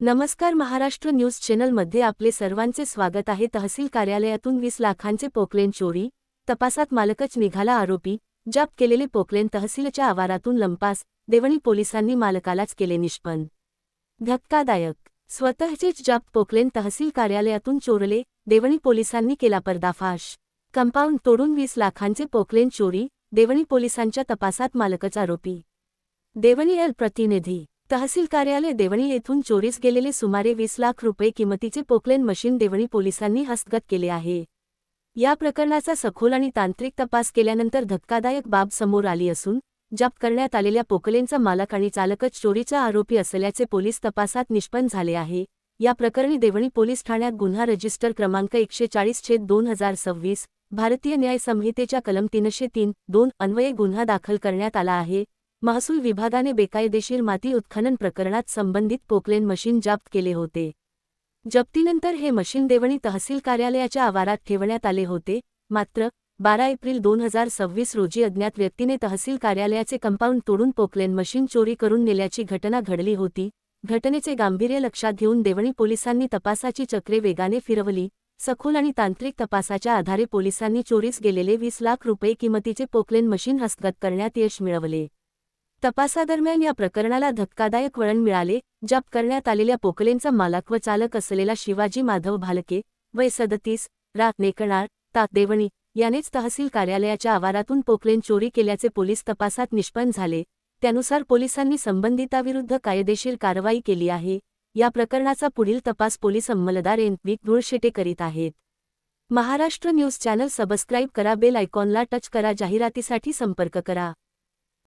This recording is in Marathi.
नमस्कार, महाराष्ट्र न्यूज चॅनलमध्ये आपले सर्वांचे स्वागत आहे. तहसील कार्यालयातून 20 लाखांचे पोकलेन चोरी, तपासात मालकच निघाला आरोपी. जप्त केलेले पोकलेन तहसीलच्या आवारातून लंपास, देवणी पोलिसांनी मालकालाच केले निष्पन्न. धक्कादायक. स्वतःचेच जप्त पोकलेन तहसील कार्यालयातून चोरले, देवणी पोलिसांनी केला पर्दाफाश. कंपाऊंड तोडून 20 लाखांचे पोकलेन चोरी, देवणी पोलिसांच्या तपासात मालकच आरोपी. देवणी एल प्रतिनिधी. तहसील कार्यालय देवणी येथून चोरीस गेलेले सुमारे 20 लाख रुपये किमतीचे पोकलेन मशीन देवणी पोलिसांनी हस्तगत केले आहे. या प्रकरणाचा सखोल आणि तांत्रिक तपास केल्यानंतर धक्कादायक बाब समोर आली असून, जप्त करण्यात आलेल्या पोकलेनचा मालक आणि चालकच चोरीचा आरोपी असल्याचे पोलीस तपासात निष्पन्न झाले आहे. या प्रकरणी देवणी पोलीस ठाण्यात गुन्हा रजिस्टर क्रमांक 140/2026, भारतीय न्याय संहितेच्या कलम 303(2) अन्वये गुन्हा दाखल करण्यात आला आहे. महसूल विभागाने बेकायदेशीर माती उत्खनन प्रकरणात संबंधित पोकलेन मशीन जप्त केले होते. जप्तीनंतर हे मशीन देवणी तहसील कार्यालयाच्या आवारात ठेवण्यात आले होते. मात्र 12 एप्रिल 2026 रोजी अज्ञात व्यक्तीने तहसील कार्यालयाचे कंपाऊंड तोडून पोकलेन मशीन चोरी करून नेल्याची घटना घडली होती. घटनेचे गांभीर्य लक्षात घेऊन देवणी पोलिसांनी तपासाची चक्रे वेगाने फिरवली. सखोल आणि तांत्रिक तपासाच्या आधारे पोलिसांनी चोरीस गेलेले 20 लाख रुपये किमतीचे पोकलेन मशीन हस्तगत करण्यात यश मिळवले. तपासादरम्यान या प्रकरणाला धक्कादायक वळण मिळाले. जप्त करण्यात आलेल्या पोकलेनचा मालक व चालक असलेला शिवाजी माधव भालके, वय 37, राहत नेकणाळ, ता. देवणी, यानेच तहसील कार्यालयाच्या आवारातून पोकलेन चोरी केल्याचे पोलीस तपासात निष्पन्न झाले. त्यानुसार पोलिसांनी संबंधिताविरुद्ध कायदेशीर कारवाई केली आहे. या प्रकरणाचा पुढील तपास पोलीस अंमलदार एन. धुळशेटे करीत आहेत. महाराष्ट्र न्यूज चॅनल सबस्क्राईब करा, बेल आयकॉनला टच करा. जाहिरातीसाठी संपर्क करा.